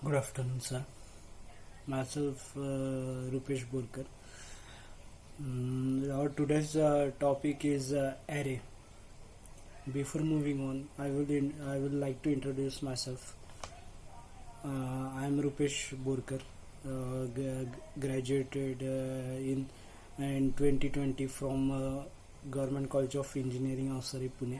Good afternoon, sir. Myself, Rupesh Burkar. Our today's topic is array. Before moving on, I would like to introduce myself. I am Rupesh Burkar, graduated in 2020 from Government College of Engineering, Avsari, Pune.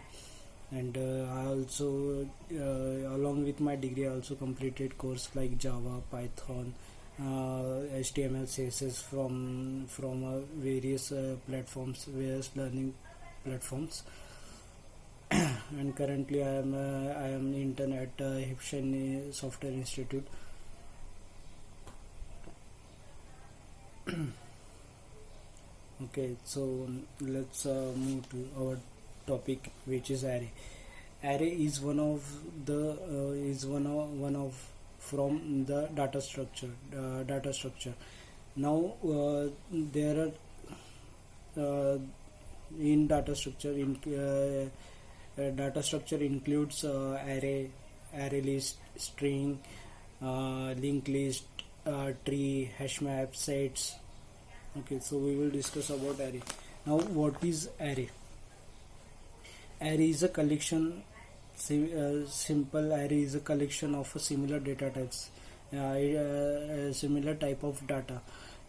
And I also, along with my degree, I also completed course like Java, Python, HTML, CSS from various platforms, various learning platforms. And currently, I am intern at Hipshen Software Institute. Okay, so let's move to our topic, which is array. Array is one of from the data structure. Now there are in data structure includes array list, string, linked list, tree, hash map, sets. Okay, so we will discuss about array. Now, what is array? Array is a collection. Simple array is a collection of similar data types. Similar type of data.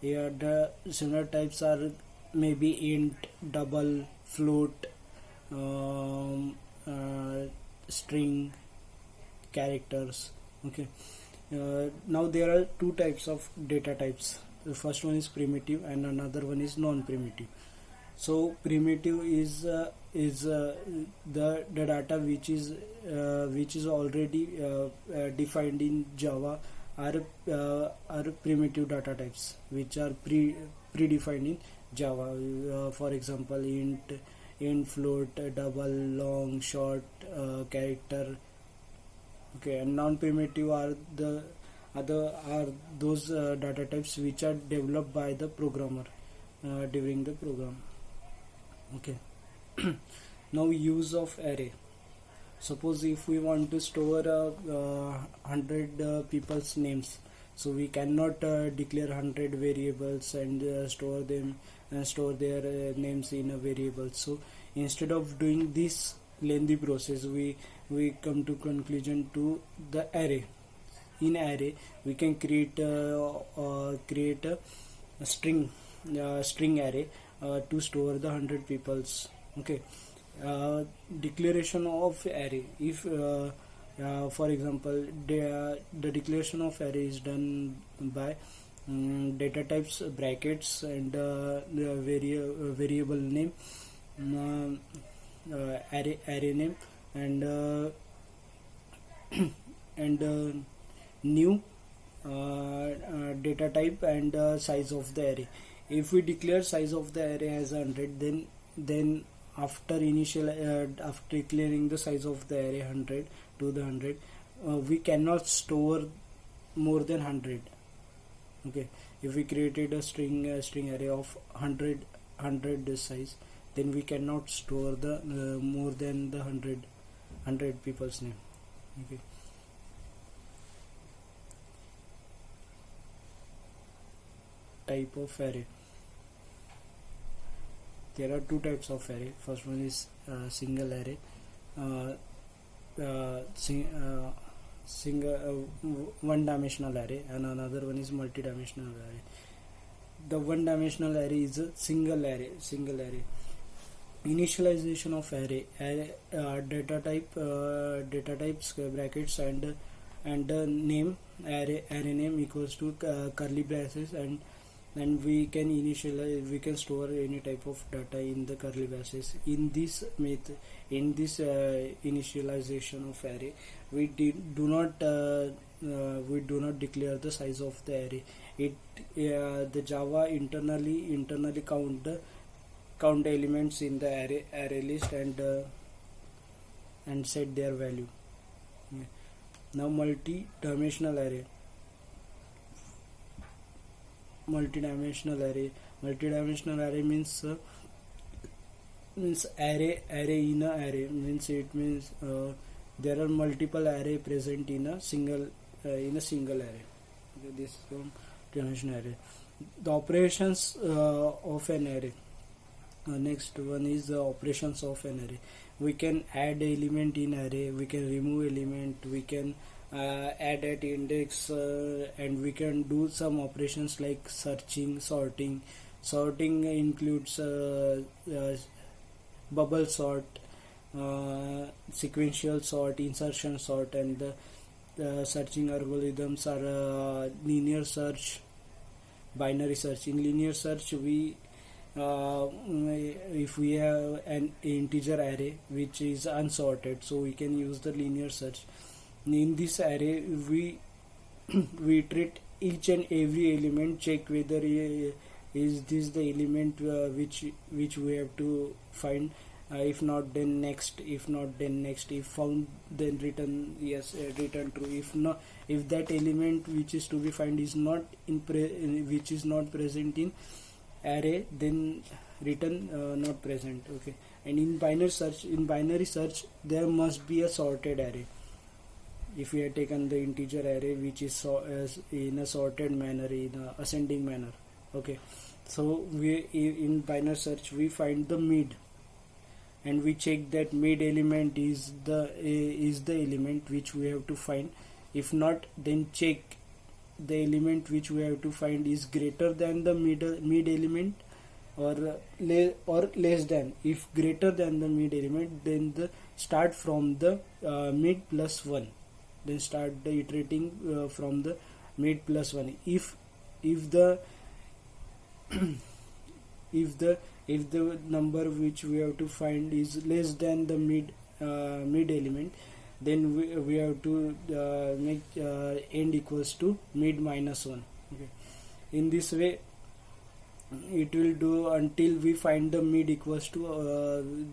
The similar types are maybe int, double, float, um, string, characters. Okay. Now there are two types of data types. The first one is primitive and another one is non-primitive. So primitive is the data which is already defined in Java are primitive data types which are predefined in Java. For example, int, float, double, long, short, character. Okay, and non-primitive are those data types which are developed by the programmer during the program. Okay. Now, use of array. Suppose if we want to store 100 people's names, so we cannot declare 100 variables and store their names in a variable. So instead of doing this lengthy process, we come to conclusion to the array. In array, we can create a string array to store the 100 peoples. Okay. Declaration of array. If for example, the declaration of array is done by data types, brackets, and the variable name, array name, and and new data type and size of the array. If we declare size of the array as 100, then after declaring the size of the array 100 to the 100, we cannot store more than 100. Okay, if we created a string array of 100 this size, then we cannot store the more than the 100 people's name. Okay. Type of array. There are two types of array. First one is single array, one-dimensional array, and another one is multi-dimensional array. The one-dimensional array is a single array. Initialization of array data types, brackets, and name, array name equals to curly braces, and we can store any type of data in the curly braces. In this initialization of array, we do not declare the size of the array. The Java internally count elements in the array list and set their value. Now, multi-dimensional array. Multi-dimensional array means array in a array. It means there are multiple array present in a single in a single array. Okay, this is from transition array. The operations of an array. Next one is the operations of an array. We can add element in array, we can remove element, we can add at index, and we can do some operations like searching, sorting. Sorting includes bubble sort, sequential sort, insertion sort, and the searching algorithms are linear search, binary search. In linear search, we if we have an integer array which is unsorted, so we can use the linear search. In this array, we we treat each and every element, check whether is this the element which we have to find. If not, then next. If not, then next. If found, then return yes, return true. If not, if that element which is to be found is not which is not present in array, then return not present. Okay. And in binary search there must be a sorted array. If we have taken the integer array which is in a sorted manner, in a ascending manner. Okay, so we in binary search we find the mid, and we check that mid element is the element which we have to find. If not, then check the element which we have to find is greater than the mid element or less than. If greater than the mid element, then the start from the mid plus 1. Then start the iterating from the mid plus 1. If the if the number which we have to find is less than the mid element, then we have to make end equals to mid minus 1. Okay. In this way it will do until we find the mid equals to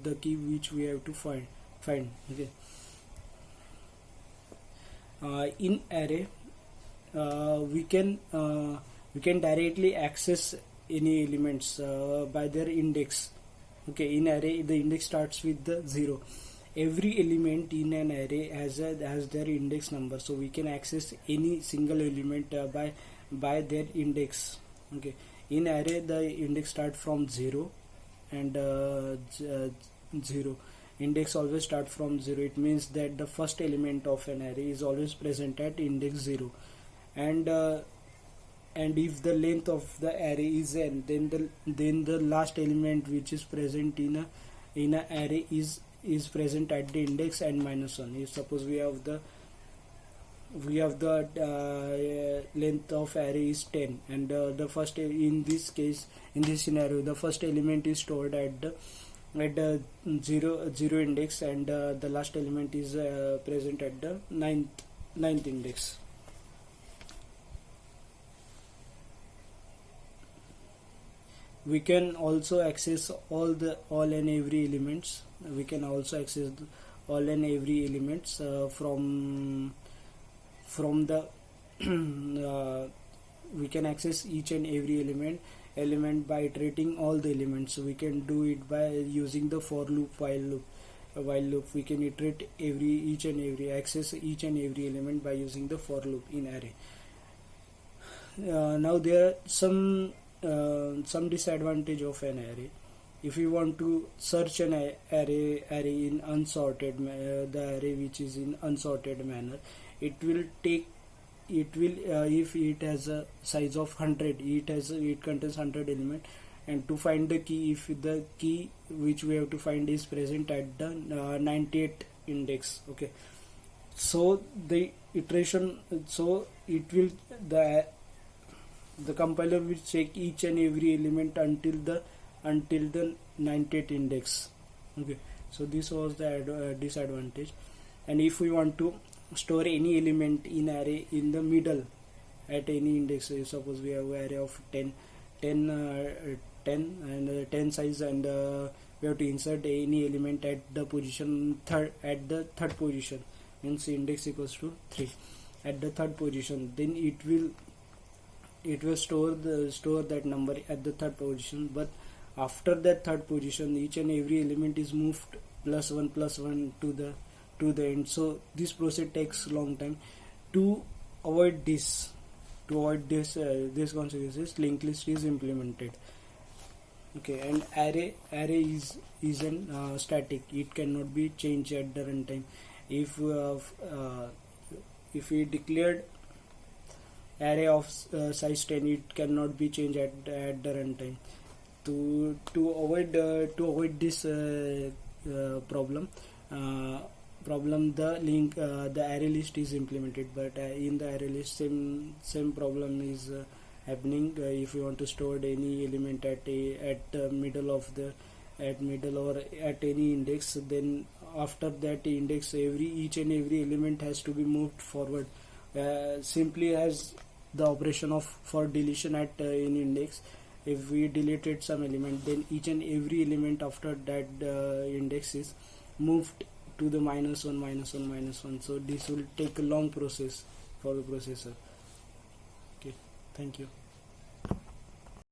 the key which we have to find. Okay. In array we can directly access any elements by their index. Okay, in array the index starts with the 0. Every element in an array has their index number, so we can access any single element by their index. Okay, in array the index start from 0 and 0. Index always start from 0. It means that the first element of an array is always present at index 0, and if the length of the array is n, then the last element which is present in a array is present at the index n minus 1. If suppose we have the length of array is 10, and the first, in this case, in this scenario, the first element is stored at the zero index, and the last element is present at the ninth index. We can also access all and every elements. We can also access all and every elements from the we can access each and every element by iterating all the elements. So we can do it by using the for loop, while loop. We can iterate access each and every element by using the for loop in array. Now there are some disadvantage of an array. If you want to search an array in unsorted the array which is in unsorted manner, it will if it has a size of 100, it contains 100 element, and to find the key, if the key which we have to find is present at the 98 index. Okay, so the iteration, so it will the compiler will check each and every element until the 98 index. Okay, so this was the disadvantage. And if we want to store any element in array in the middle at any index, suppose we have an array of 10 and 10 size, and we have to insert any element at the position third position, means index equals to 3 at the third position, then it will store that number at the third position. But after that third position, each and every element is moved +1 to the end. So this process takes long time. To avoid this this consequences, linked list is implemented. Okay, and array is an static. It cannot be changed at the runtime. If we declared array of size 10, it cannot be changed at the runtime. To avoid this problem, the array list is implemented, but in the array list same problem is happening. If you want to store any element at the middle of the middle or at any index, then after that index each and every element has to be moved forward, simply as the operation of for deletion at any index. If we deleted some element, then each and every element after that index is moved to the -1. So this will take a long process for the processor. Okay, thank you.